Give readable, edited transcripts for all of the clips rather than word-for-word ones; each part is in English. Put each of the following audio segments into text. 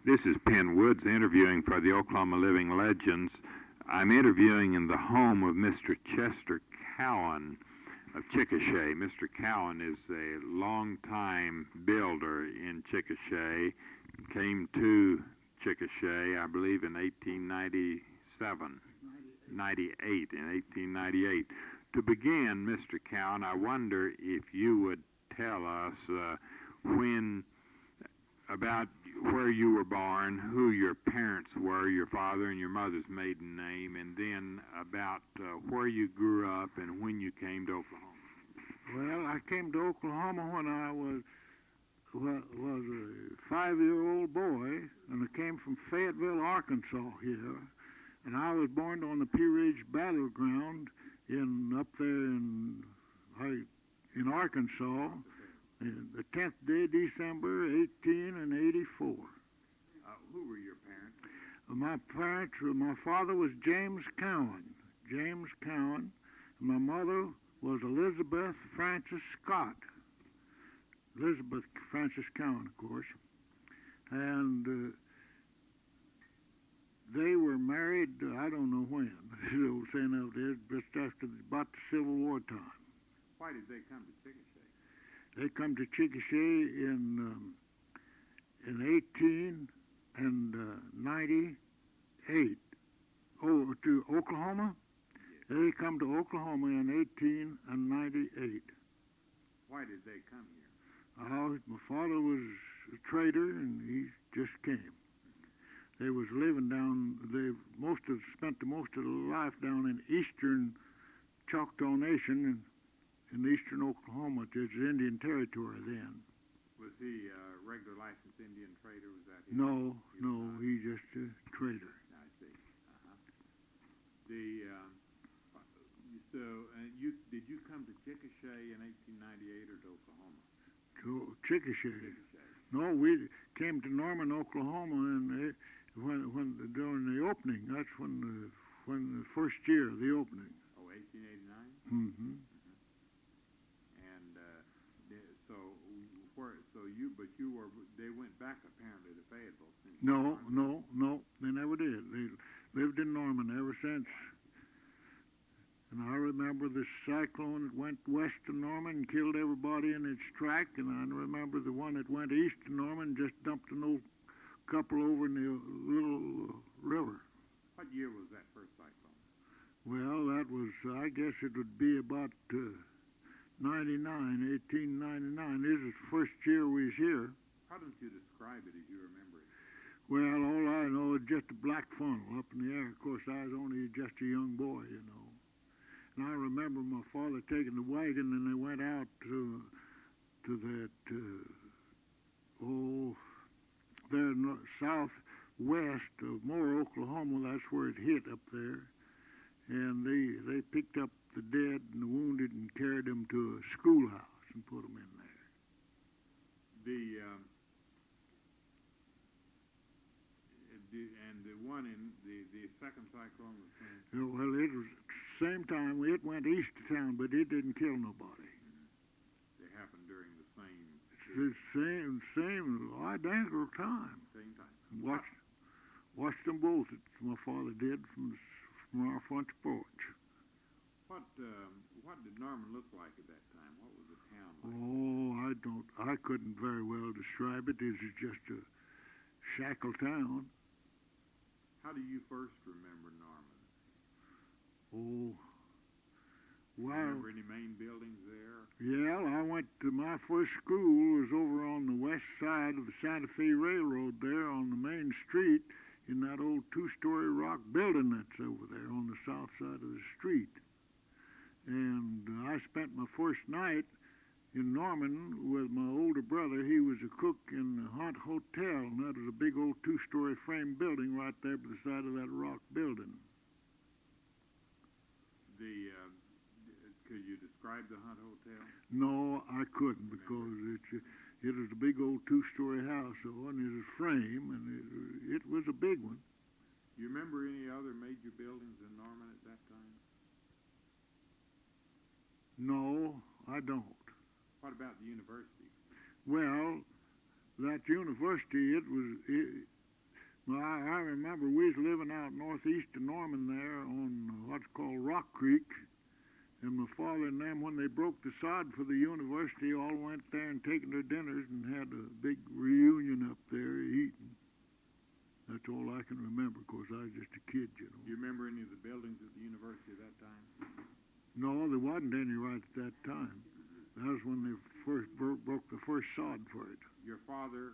This is Penn Woods interviewing for the Oklahoma Living Legends. I'm interviewing in the home of Mr. Chester Cowan of Chickasha. Mr. Cowan is a longtime builder in Chickasha. Came to Chickasha, I believe, in 1897, 98, in 1898. To begin, Mr. Cowan, I wonder if you would tell us about where you were born, who your parents were, your father and your mother's maiden name, and then about where you grew up and when you came to Oklahoma. Well, I came to Oklahoma when I was a 5-year-old boy, and I came from Fayetteville, Arkansas here, and I was born on the Pea Ridge battleground up there in Arkansas. The 10th day of December, 1884. Who were your parents? My father was James Cowan. And my mother was Elizabeth Frances Scott. Elizabeth Frances Cowan, of course. And they were married, I don't know when, saying of this, just after about the Civil War time. Why did they come to Chickasha? They come to Chickasha in 1898. Oh, to Oklahoma? Yes. They come to Oklahoma in 1898. Why did they come here? My father was a trader, and he just came. They was living down. They spent most of their life down in eastern Choctaw Nation, in eastern Oklahoma, which is Indian Territory then. Was he a regular licensed Indian trader? Was that his? No, he's just a trader. I see. Did you come to Chickasha in 1898 or to Oklahoma? To Chickasha. No, we came to Norman, Oklahoma, and when during the opening. That's when the first year of the opening. Oh, 1889. Mm-hmm. They went back apparently to Fayetteville. No, they never did. They lived in Norman ever since. And I remember the cyclone that went west of Norman and killed everybody in its track, and I remember the one that went east of Norman just dumped an old couple over in the little river. What year was that first cyclone? Well, that was, I guess it would be about 1899. This is the first year we was here. How don't you describe it as you remember it? Well, all I know is just a black funnel up in the air. Of course, I was only just a young boy, And I remember my father taking the wagon, and they went out to that, there southwest of Moore, Oklahoma. That's where it hit up there. And they picked up the dead and the wounded and carried them to a schoolhouse and put them in there. The second cyclone was when? Well, it was the same time. It went east of town, but it didn't kill nobody. They happened during the same. It's the same identical time. Same time. Watched them both. My father did from our front porch. What did Norman look like at that time? What was the town like? Oh, I couldn't very well describe it. It was just a shackle town. How do you first remember Norman? Oh, well. Remember any main buildings there? Yeah, I went to my first school was over on the west side of the Santa Fe Railroad there on the main street in that old two-story rock building that's over there on the south side of the street. And I spent my first night in Norman with my older brother. He was a cook in the Hunt Hotel, and that was a big old two-story frame building right there by the side of that rock building. Could you describe the Hunt Hotel? No, I couldn't, because it was a big old two-story house, and it was a frame, and it was a big one. You remember any other major buildings in Norman at that time? No, I don't. What about the university? Well, that university, Well, I remember we was living out northeast of Norman there on what's called Rock Creek. And my father and them, when they broke the sod for the university, all went there and taken their dinners and had a big reunion up there eating. That's all I can remember, 'cause I was just a kid, you know. Do you remember any of the buildings at the university at that time? No, there wasn't any right at that time. That was when they first broke the first sod for it. Your father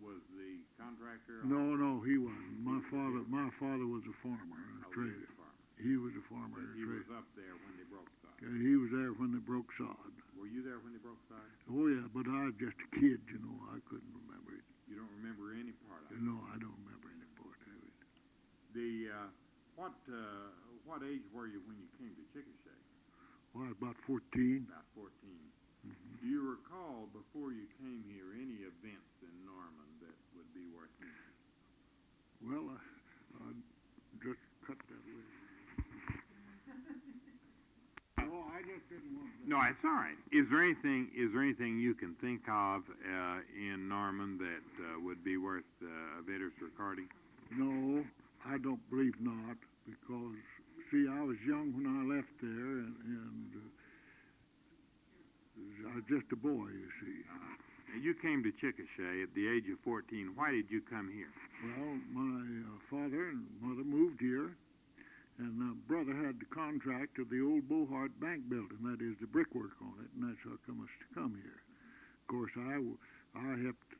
was the contractor? No, he wasn't. My father was a farmer, a trader. He was a farmer and a He trader. was up there when they broke sod. He was there when they broke sod. Were you there when they broke sod? Oh yeah, but I was just a kid, you know. I couldn't remember it. You don't remember any part of it? No, I don't remember any part of it. What age were you when you came to Chickasha? Well, I was about 14. About 14. Mm-hmm. Do you recall before you came here any events in Norman that would be worth mentioning? Well, I just cut that way. Oh, I just didn't want that. No, it's all right. Is there anything you can think of in Norman that would be worth a video's recording? No, I don't believe not, because, see, I was young when I left there, and I was just a boy, you see. You came to Chickasha at the age of 14. Why did you come here? Well, my father and mother moved here, and brother had the contract of the old Bohart Bank building, that is, the brickwork on it, and that's how come us to come here. Of course, I helped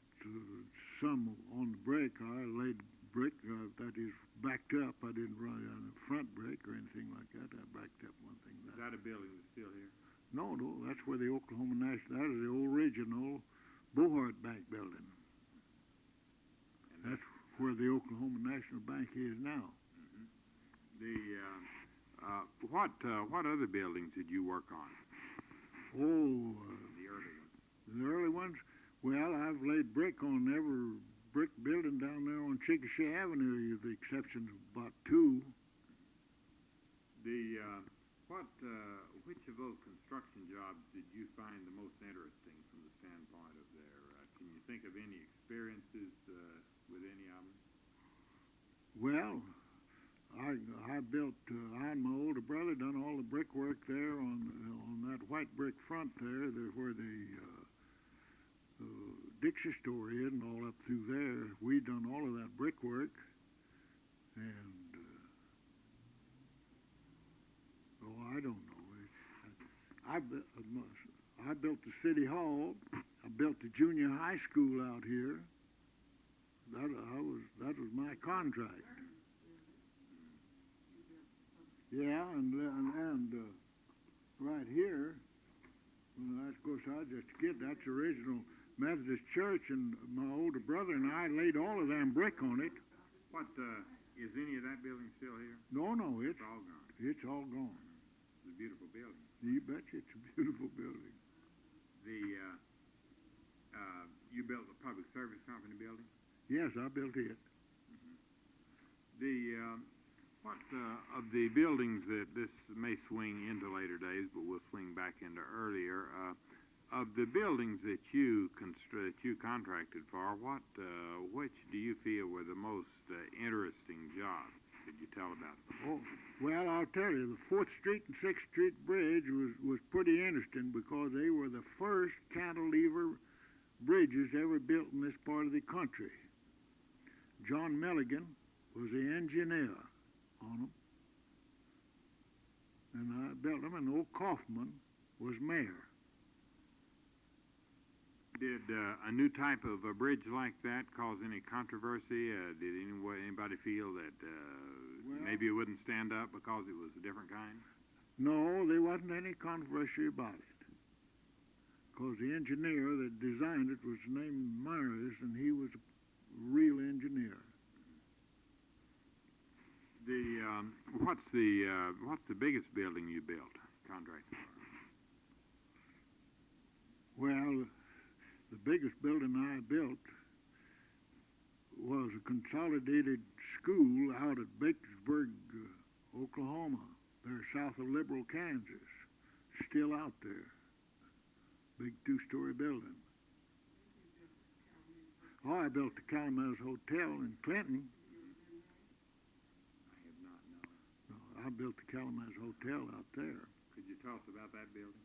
some on the brick. I laid brick, that is, backed up. I didn't run on the front brick or anything like that. I backed up one thing. Is that a building that's still here? No, that's where the Oklahoma National, that is the original Bohart Bank building. And that's where the Oklahoma National Bank is now. What other buildings did you work on? Oh, The early ones. the early ones? Well, I've laid brick on every brick building down there on Chickasha Avenue, with the exception of about two. Which of those construction jobs did you find the most interesting from the standpoint of can you think of any experiences with any of them? Well, I built, I and my older brother done all the brickwork there on that white brick front there, where the Dixie store is, and all up through there. We done all of that brickwork, and I don't know. I built the city hall. I built the junior high school out here. That was my contract. Yeah, and right here, of course, I was just a kid. That's the original Methodist church, and my older brother and I laid all of them brick on it. Is any of that building still here? No, It's all gone. it's all gone. It's a beautiful building. You betcha, it's a beautiful building. You built the Public Service Company building? Yes, I built it. What of the buildings that this may swing into later days, but we'll swing back into earlier, of the buildings that you contracted for, which do you feel were the most interesting jobs? Could you tell about them? Oh, well, I'll tell you, the 4th Street and 6th Street Bridge was pretty interesting, because they were the first cantilever bridges ever built in this part of the country. John Milligan was the engineer on them, and I built them, and old Kaufman was mayor. Did a new type of a bridge like that cause any controversy? Did anybody feel that maybe it wouldn't stand up because it was a different kind? No, there wasn't any controversy about it, because the engineer that designed it was named Myers, and he was a real engineer. What's the biggest building you built, contracted for? Well, the biggest building I built was a consolidated school out at Bakersburg, Oklahoma. They're south of Liberal, Kansas. Still out there. Big 2-story building. Oh, I built the Calumet Hotel in Clinton. I built the Calamaz Hotel out there. Could you tell us about that building?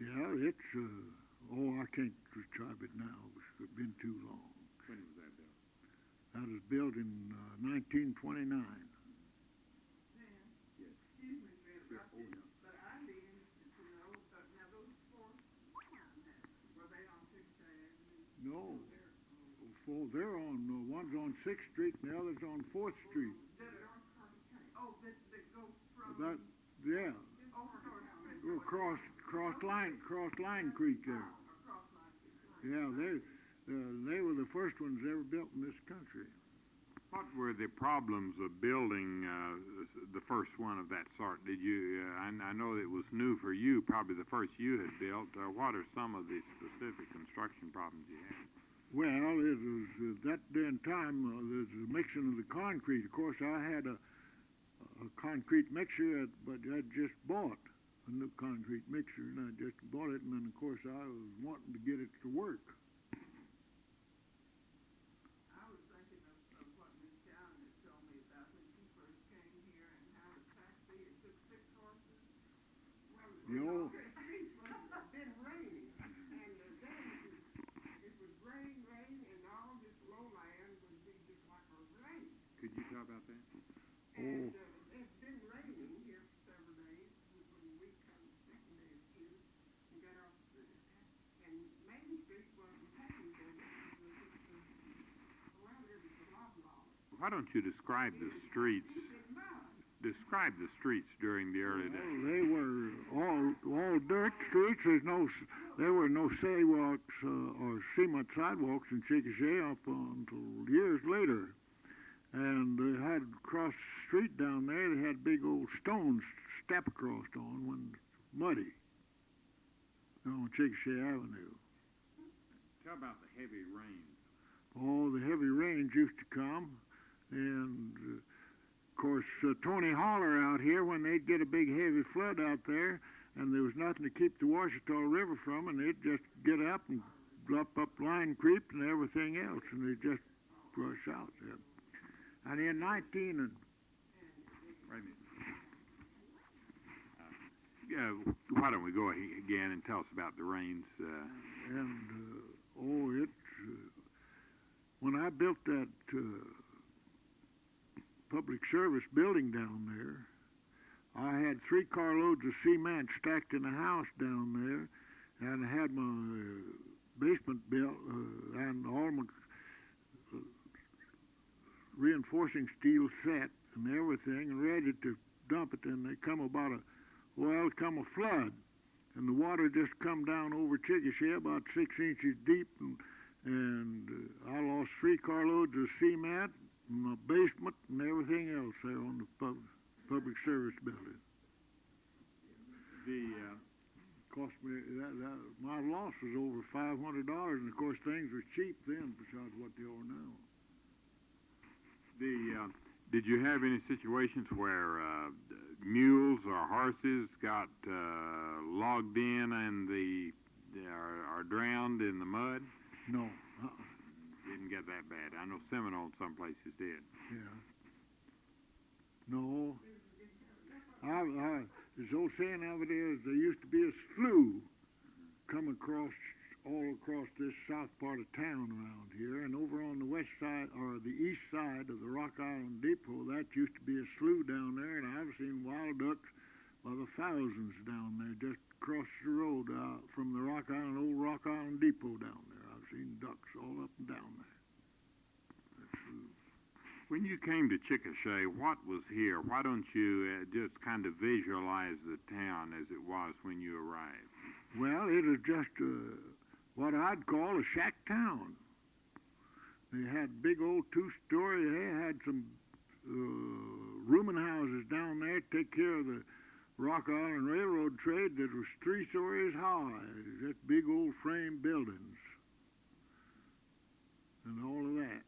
Yeah, it's, I can't describe it now. It's been too long. When was that built? That was built in 1929. Yes. Excuse me for Sure. interrupting, but I'd be interested to know, now those four, were they on Chickasha Avenue? No. They're on, one's on 6th Street and the other's on 4th Street. That go from. That, yeah, go across Line Creek there. Across Line Creek. Yeah, they were the first ones ever built in this country. What were the problems of building the first one of that sort? Did you? I know it was new for you, probably the first you had built. What are some of the specific construction problems you had? Well, it was that then time there's a mixing of the concrete. Of course, I had a concrete mixer, but I just bought a new concrete mixer, and I just bought it, and then of course I was wanting to get it to work. I was thinking of what Miss Cowan had told me about when she first came here and how the taxi, it took 6 horses. You know, It's been raining, and then it would rain, and all this lowland would be just like a rain. Could you tell about that? And it's been raining here for several days, when we come second day of June, and got off and Main Street wasn't happening there. Well, there was a lot of law. Why don't you describe the streets? It's mud. Describe the streets during the early days. they were all dirt streets. There were no sidewalks or cement sidewalks in Chickasha up until years later. And they had across the street down there, they had big old stones to step across on when it's muddy on Chickasha Avenue. Tell about the heavy rains. Oh, the heavy rains used to come, and of course Tony Holler out here, when they'd get a big heavy flood out there, and there was nothing to keep the Washita River from, and they'd just get up and drop up Line Creek and everything else, and they'd just rush out there. And in 19 and Wait a minute. Why don't we go again and tell us about the rains? When I built that public service building down there, I had 3 carloads of cement stacked in a house down there, and I had my basement built and all my reinforcing steel set and everything, and ready to dump it. And they come come a flood, and the water just come down over Chickasha about 6 inches deep, and I lost 3 carloads of cement, my basement, and everything else there on the public service building. Cost me my loss was over $500, and of course things were cheap then besides what they are now. Did you have any situations where mules or horses got logged in and are drowned in the mud? No. Didn't get that bad. I know Seminole in some places did. Yeah. No. This old saying of it is, there used to be a slough coming all across this south part of town around here, and over on the west side, or the east side of the Rock Island Depot, that used to be a slough down there, and I've seen wild ducks by the thousands down there, just across the road from the old Rock Island Depot down there. I've seen ducks all up and down there. When you came to Chickasha, what was here? Why don't you just kind of visualize the town as it was when you arrived? Well, it was just what I'd call a shack town. They had big old 2-story. They had some rooming houses down there to take care of the Rock Island Railroad trade that was 3 stories high. Just big old frame buildings and all of that.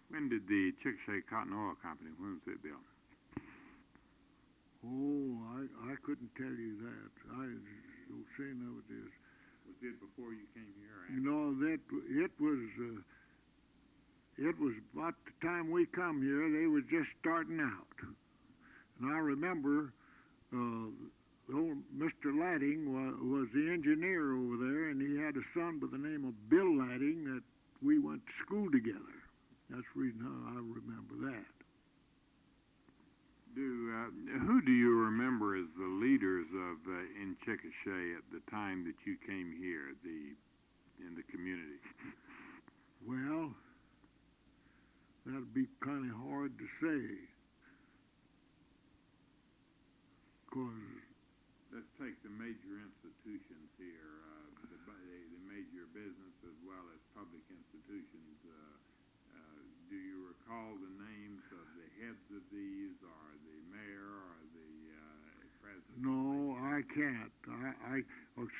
When did the Chickasha Cotton Oil Company, when was it built? Oh, I couldn't tell you that. The saying of it is, Was it before you came here? Or after? you know, that it was about the time we come here, they were just starting out. And I remember old Mr. Ladding was the engineer over there, and he had a son by the name of Bill Ladding that we went to school together. That's the reason how I remember that. Who do you remember as the leaders of in Chickasha at the time that you came here, in the community? Well, that'd be kind of hard to say, 'cause let's take the major institutions here, the major business as well as public institutions. Do you recall the names of the heads of these, or the mayor, or the president? No, I can't.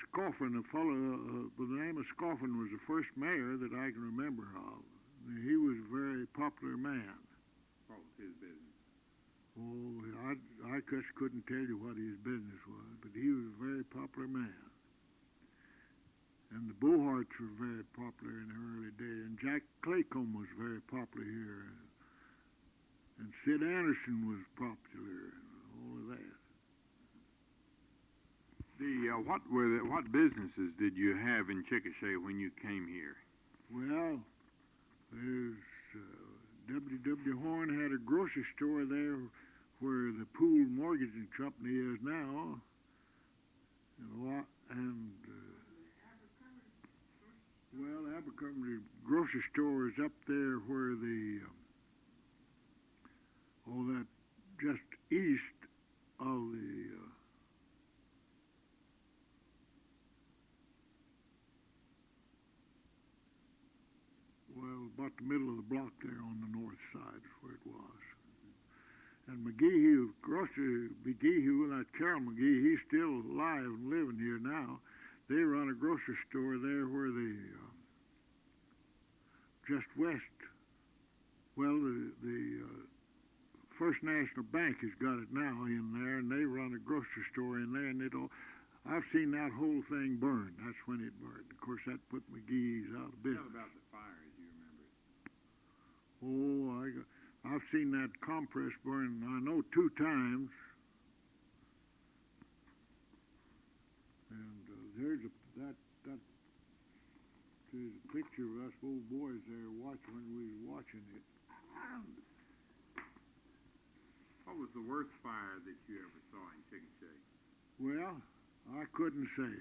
Scoffin, a fellow by the name of Scoffin was the first mayor that I can remember of. He was a very popular man. What was his business? Oh, I just couldn't tell you what his business was, but he was a very popular man. And the Boharts were very popular in the early days, and Jack Claycomb was very popular here, and Sid Anderson was popular, and all of that. What businesses did you have in Chickasha when you came here? Well, there's W.W. Horn had a grocery store there where the Pool Mortgaging Company is now, and well, Abercrombie grocery store is up there where that just east of about the middle of the block there on the north side is where it was. And McGehee, that Carol McGehee, he's still alive and living here now. They run a grocery store there where just west. Well, the First National Bank has got it now in there, and they run a grocery store in there, and I've seen that whole thing burn. That's when it burned. Of course, that put McGee's out of business. Tell about the fire, as you remember it. Oh, I've seen that compress burn, I know, 2 times. And there's a picture of us old boys there watching when we was watching it. What was the worst fire that you ever saw in Chickasha? Well, I couldn't say.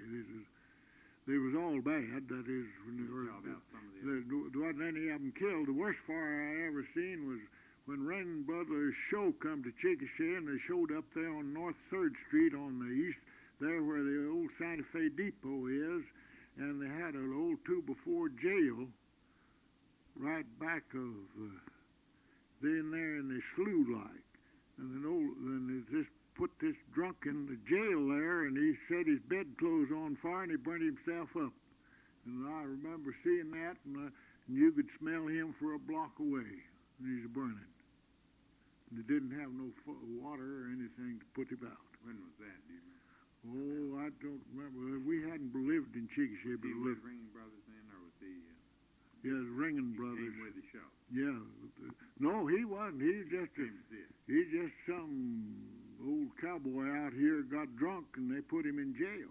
They was all bad. That is, when there wasn't any of them killed. The worst fire I ever seen was when Renton Brothers' show come to Chickasha, and they showed up there on North 3rd Street on the east, there where the old Santa Fe Depot is, and they had an old 2x4 jail right back of then there in the slough like. And then they just put this drunk in the jail there, and he set his bedclothes on fire, and he burned himself up. And I remember seeing that, and you could smell him for a block away, and he's burning. And they didn't have no water or anything to put him out. When was that, do you remember? Oh, I don't remember. We hadn't lived in Chickasha. He was Ringing Brothers then, or was he? Yeah, the Ringing Brothers. Came with the show. Yeah. No, he wasn't. He's just some old cowboy out here got drunk, and they put him in jail.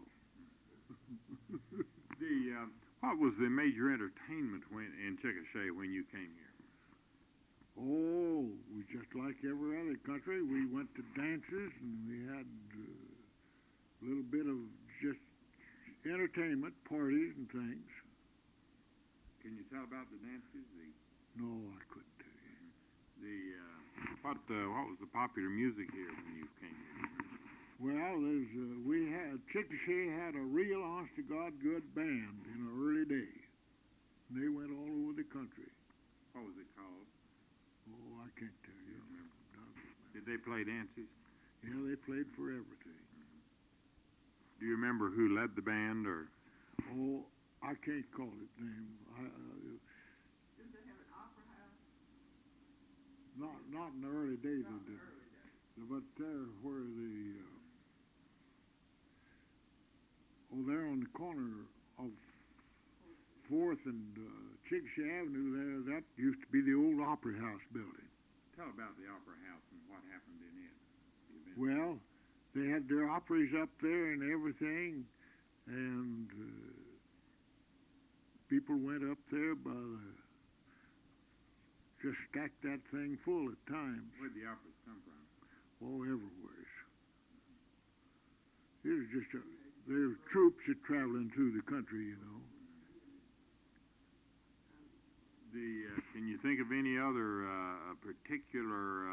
What was the major entertainment in Chickasha when you came here? Oh, we just like every other country. We went to dances, and we had a little bit of just entertainment, parties and things. Can you tell about the dances? No, I couldn't tell you. What was the popular music here when you came here? Well, Chickasha had a real honest-to-God good band in the early days. And they went all over the country. What was it called? Oh, I can't tell you. Did they play dances? Yeah, they played for everything. Do you remember who led the band, or? Oh, I can't call it name. Did they have an opera house? Not in the early days they did. But there where there on the corner of 4th and Chickasha Avenue there, that used to be the old Opera House building. Tell about the Opera House and what happened in it. event? Well, they had their operas up there and everything, and people went up there just stacked that thing full at times. Where'd the operas come from? Oh, everywhere. It was just there's troops that traveling through the country, you know. Can you think of any other particular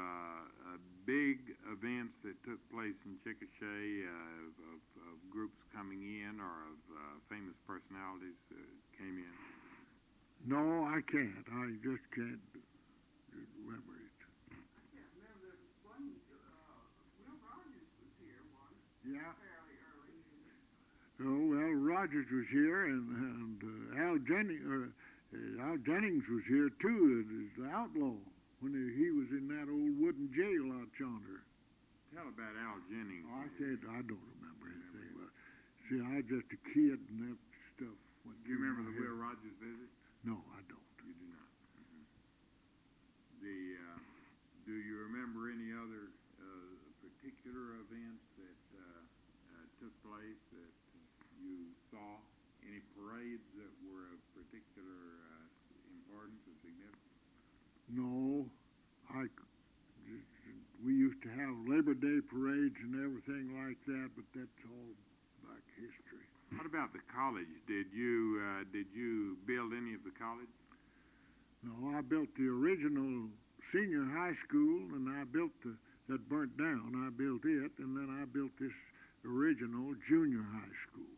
big events that took place in Chickasha of groups coming in or of famous personalities that came in? No, I can't. I just can't remember it. I can't remember, there was one, Will Rogers was here once, Yeah. fairly early in it. Oh, well, Rogers was here, and Al Jennings was here too, as the outlaw, when he was in that old wooden jail out yonder. Tell about Al Jennings. Oh, I don't remember anything. See, I was just a kid and that stuff went Do you through remember my the head. Will Rogers visit? No, I don't. You do not. Do you remember any other particular events that took place that you saw? Any parades that were of particular importance or significance? No, we used to have Labor Day parades and everything like that, but that's all back history. What about the college? Did you build any of the college? No, I built the original senior high school, and I built that burnt down. I built it, and then I built this original junior high school.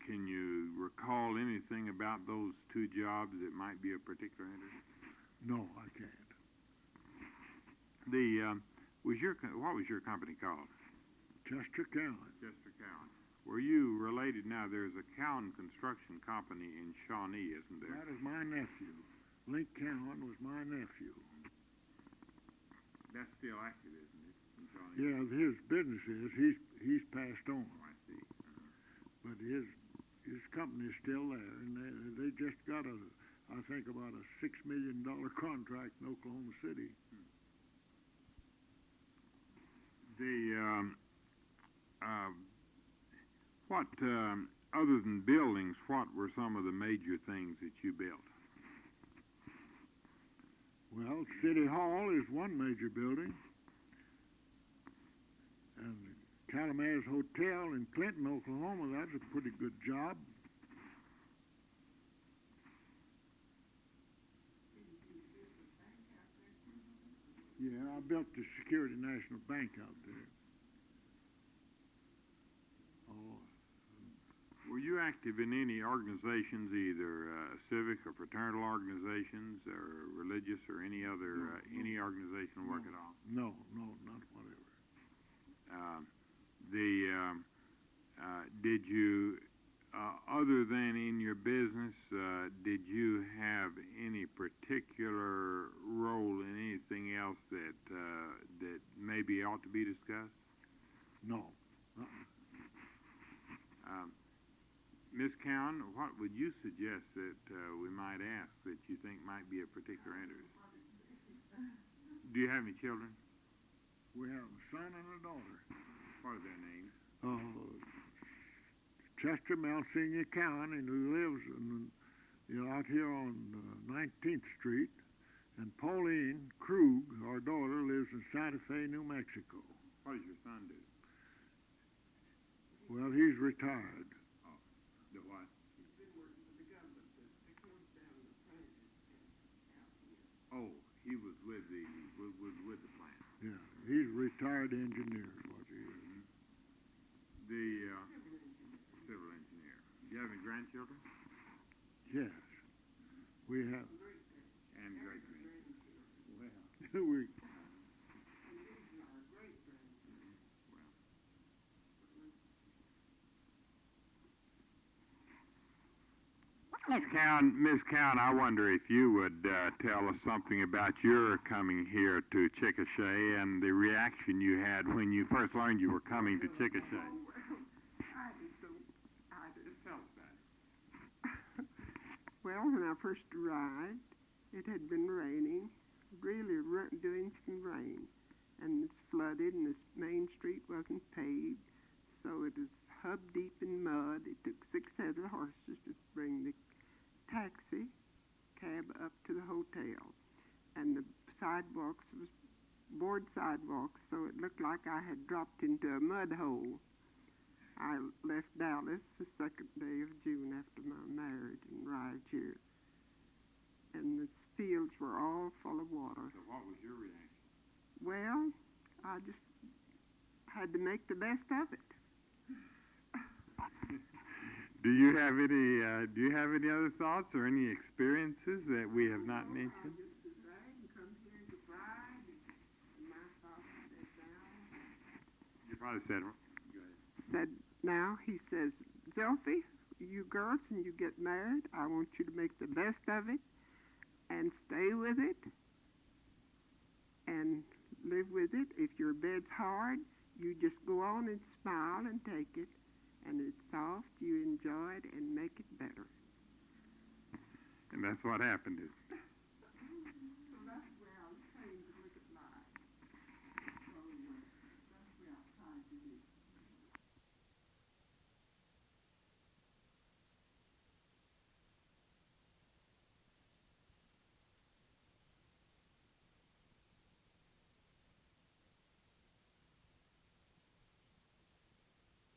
Can you recall anything about those two jobs that might be of particular interest? No, I can't. What was your company called? Chester Cowan. Chester Cowan. Were you related? Now, there's a Cowan Construction Company in Shawnee, isn't there? That is my nephew. Link Cowan was my nephew. That's still active, isn't it, in Shawnee? Yeah, his business is. He's passed on. Oh, I see. But his company's still there, and they just got I think about a $6 million contract in Oklahoma City. Other than buildings, what were some of the major things that you built? Well, City Hall is one major building, and Calumet's Hotel in Clinton, Oklahoma, that's a pretty good job. Yeah, I built the Security National Bank out there. Oh. Were you active in any organizations, either civic or fraternal organizations, or religious, or any other any organizational work at all? No, not whatever. Did you, other than in your business, did you have any particular role in anything else that maybe ought to be discussed? No. Ms. Cowan, what would you suggest that we might ask that you think might be of particular interest? Do you have any children? We have a son and a daughter. What are their names? Chester Senior Cowan, and who lives out here on 19th Street, and Pauline Krug, our daughter, lives in Santa Fe, New Mexico. What does your son do? Well, he's retired. The what? He's been working for the government, but they closed down the plant out here. Oh, he was with the plant. Yeah, he's a retired engineer, is what he is. Civil engineer. Do you have any grandchildren? Yes, we have. And great-grandchildren. Well, we. Ms. Cowan, I wonder if you would tell us something about your coming here to Chickasha and the reaction you had when you first learned you were coming to Chickasha. Tell us about it. Well, when I first arrived, it had been raining really doing some rain. And it's flooded, and this main street wasn't paved, so it was hub deep in mud. It took 6 head of horses to bring the taxi cab up to the hotel. And the sidewalks was board sidewalks, so it looked like I had dropped into a mud hole. I left Dallas the 2nd day of June after my marriage and arrived here. And the fields were all full of water. So what was your reaction? Well, I just had to make the best of it. Do you have any other thoughts or any experiences that we have not mentioned? I just decided to come here to bride, and my father said now. Your father said, Said now, he says, Zelfie, you girls, when you get married, I want you to make the best of it and stay with it and live with it. If your bed's hard, you just go on and smile and take it. And it's soft, you enjoy it and make it better. and that's what happened.